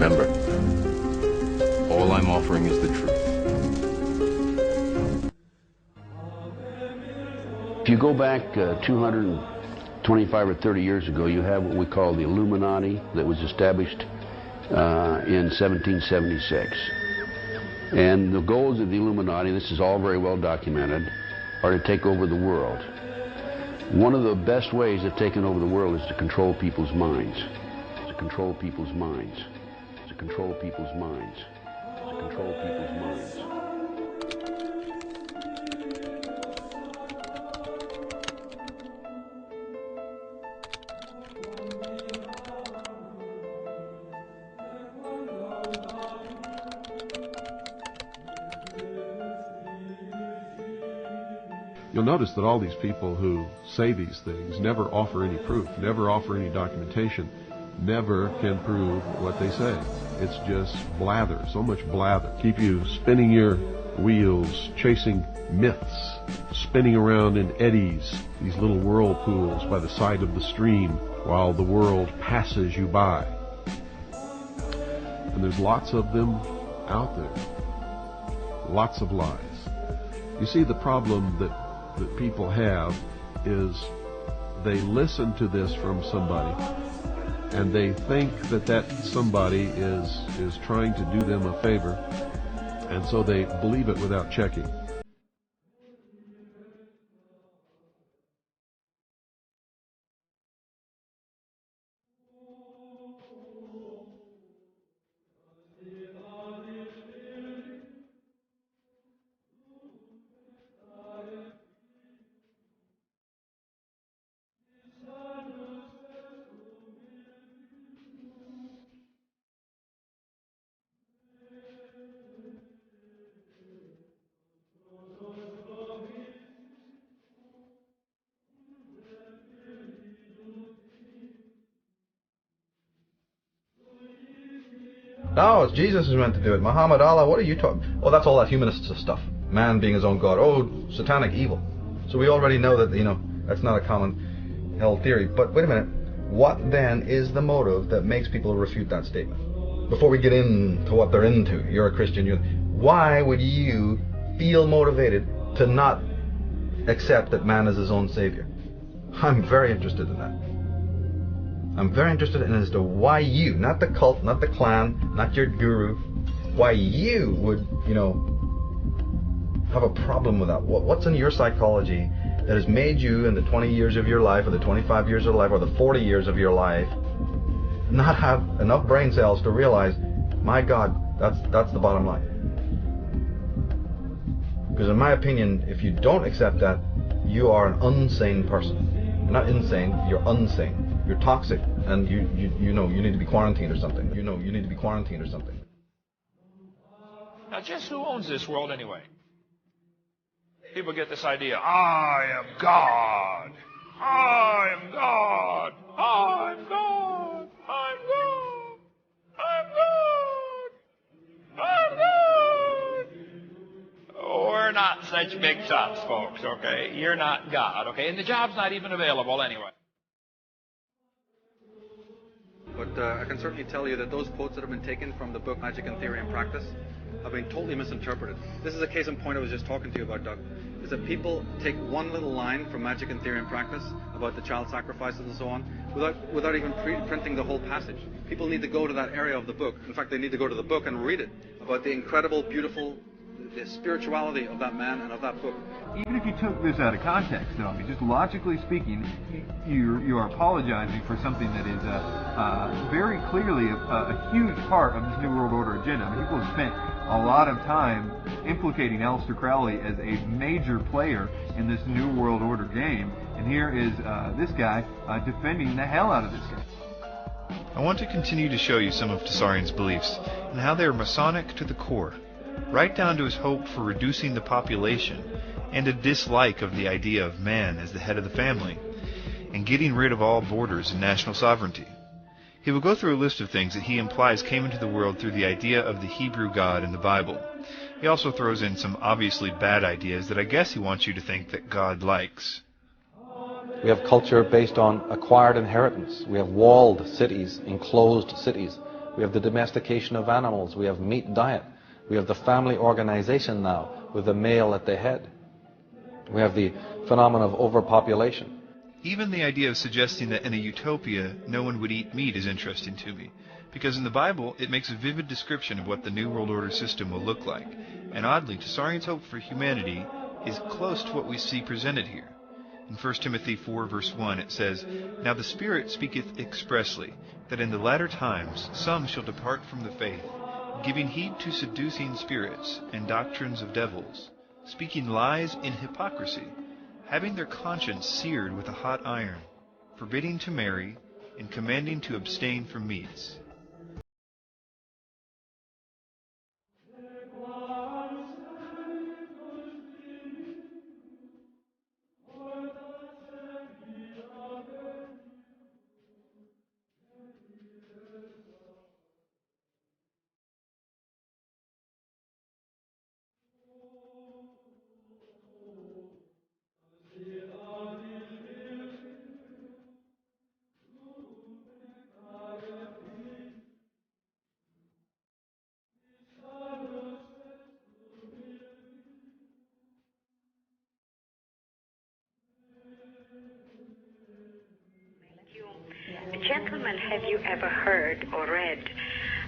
Remember, all I'm offering is the truth. If you go back 225 or 30 years ago, you have what we call the Illuminati that was established in 1776. And the goals of the Illuminati, this is all very well documented, are to take over the world. One of the best ways of taking over the world is to control people's minds. To control people's minds. To control people's minds. To control people's minds. You'll notice that all these people who say these things never offer any proof, never offer any documentation, never can prove what they say. It's just blather, so much blather. Keep you spinning your wheels, chasing myths, spinning around in eddies, these little whirlpools by the side of the stream while the world passes you by. And there's lots of them out there. Lots of lies. You see, the problem that people have is they listen to this from somebody and they think that that somebody is trying to do them a favor, and so they believe it without checking. No, it's Jesus who's meant to do it. Muhammad, Allah, what are you talking? Oh, that's all that humanist stuff. Man being his own God. Oh, satanic evil. So we already know that, that's not a common held theory. But wait a minute. What then is the motive that makes people refute that statement? Before we get into what they're into, you're a Christian. Why would you feel motivated to not accept that man is his own savior? I'm very interested in that. I'm very interested in as to why you, not the cult, not the clan, not your guru, why you would, have a problem with that. What's in your psychology that has made you in the 20 years of your life, or the 25 years of life, or the 40 years of your life, not have enough brain cells to realize, my God, that's the bottom line. Because in my opinion, if you don't accept that, you are an unsane person. You're not insane, you're unsane. You're toxic, and you need to be quarantined or something. You need to be quarantined or something. Now, just who owns this world anyway? People get this idea, I am God. I am God. I'm God. I'm God. I'm God. I'm God. We're not such big shots, folks, okay? You're not God, okay? And the job's not even available anyway. But I can certainly tell you that those quotes that have been taken from the book Magic and Theory and Practice have been totally misinterpreted. This is a case in point I was just talking to you about, Doug, is that people take one little line from Magic and Theory and Practice about the child sacrifices and so on without even printing the whole passage. People need to go to that area of the book. In fact, they need to go to the book and read it about the incredible, beautiful, the spirituality of that man and of that book. Even if you took this out of context, though, I mean, just logically speaking, you are apologizing for something that is very clearly a huge part of this New World Order agenda. I mean, people have spent a lot of time implicating Aleister Crowley as a major player in this New World Order game, and here is this guy defending the hell out of this guy. I want to continue to show you some of Tsarian's beliefs and how they are Masonic to the core, right down to his hope for reducing the population and a dislike of the idea of man as the head of the family, and getting rid of all borders and national sovereignty. He will go through a list of things that he implies came into the world through the idea of the Hebrew God in the Bible. He also throws in some obviously bad ideas that I guess he wants you to think that God likes. We have culture based on acquired inheritance. We have walled cities, enclosed cities. We We have the domestication of animals. We have meat diet. We have the family organization now with the male at the head. We have the phenomenon of overpopulation. Even the idea of suggesting that in a utopia no one would eat meat is interesting to me, because in the Bible it makes a vivid description of what the New World Order system will look like, and oddly, Tsarian's hope for humanity is close to what we see presented here. In 1 Timothy 4 verse 1 it says, "Now the Spirit speaketh expressly, that in the latter times some shall depart from the faith, giving heed to seducing spirits and doctrines of devils, speaking lies in hypocrisy, having their conscience seared with a hot iron, forbidding to marry, and commanding to abstain from meats." Gentlemen, have you ever heard or read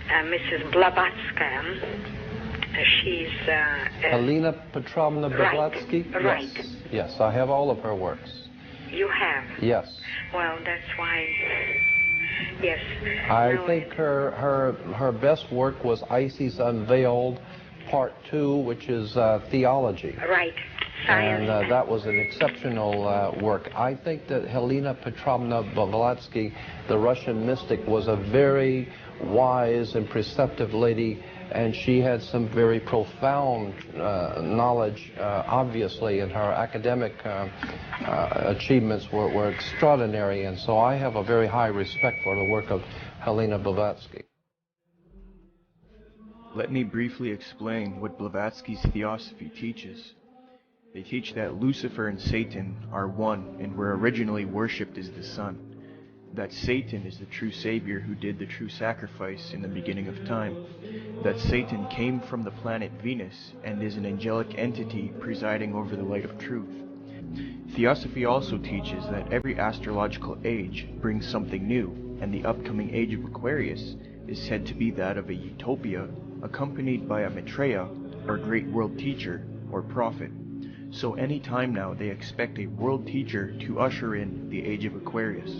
Mrs. Blavatsky? She's... Helena Petrovna Blavatsky? Right. Yes, I have all of her works. You have? Yes. Well, that's why... Yes. I think her best work was Isis Unveiled, Part 2, which is theology. Right. Science. And that was an exceptional work. I think that Helena Petrovna Blavatsky, the Russian mystic, was a very wise and perceptive lady, and she had some very profound knowledge, obviously, and her academic achievements were extraordinary, and so I have a very high respect for the work of Helena Blavatsky. Let me briefly explain what Blavatsky's theosophy teaches. They teach that Lucifer and Satan are one and were originally worshipped as the sun. That Satan is the true Savior who did the true sacrifice in the beginning of time. That Satan came from the planet Venus and is an angelic entity presiding over the light of truth. Theosophy also teaches that every astrological age brings something new, and the upcoming age of Aquarius is said to be that of a utopia accompanied by a Maitreya, or great world teacher, or prophet. So any time now they expect a world teacher to usher in the age of Aquarius.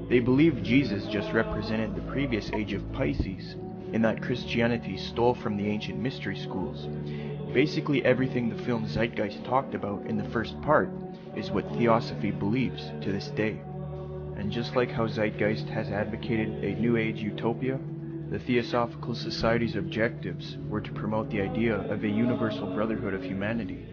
They believe Jesus just represented the previous age of Pisces, in that Christianity stole from the ancient mystery schools. Basically everything the film Zeitgeist talked about in the first part is what Theosophy believes to this day. And just like how Zeitgeist has advocated a New Age utopia, the Theosophical Society's objectives were to promote the idea of a universal brotherhood of humanity.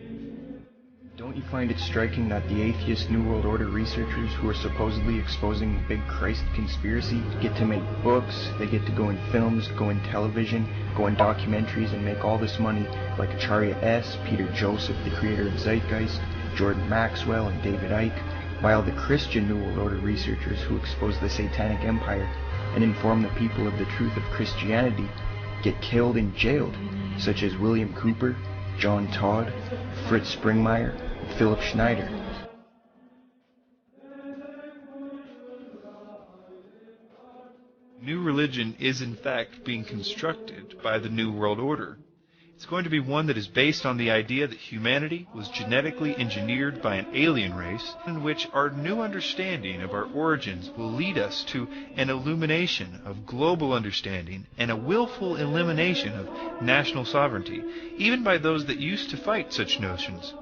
Don't you find it striking that the atheist New World Order researchers who are supposedly exposing the big Christ conspiracy get to make books, they get to go in films, go in television, go in documentaries and make all this money, like Acharya S., Peter Joseph, the creator of Zeitgeist, Jordan Maxwell, and David Icke, while the Christian New World Order researchers who expose the Satanic Empire and inform the people of the truth of Christianity get killed and jailed, such as William Cooper, John Todd, Fritz Springmeier, and Philip Schneider. New religion is in fact being constructed by the New World Order. It's going to be one that is based on the idea that humanity was genetically engineered by an alien race, in which our new understanding of our origins will lead us to an illumination of global understanding and a willful elimination of national sovereignty, even by those that used to fight such notions.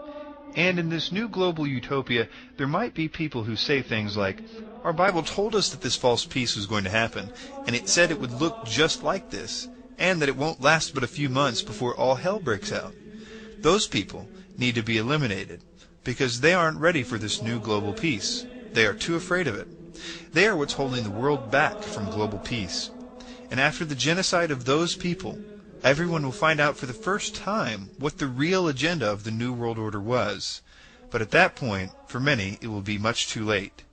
And in this new global utopia, there might be people who say things like, "Our Bible told us that this false peace was going to happen, and it said it would look just like this, and that it won't last but a few months before all hell breaks out." Those people need to be eliminated, because they aren't ready for this new global peace. They are too afraid of it. They are what's holding the world back from global peace. And after the genocide of those people, everyone will find out for the first time what the real agenda of the New World Order was. But at that point, for many, it will be much too late.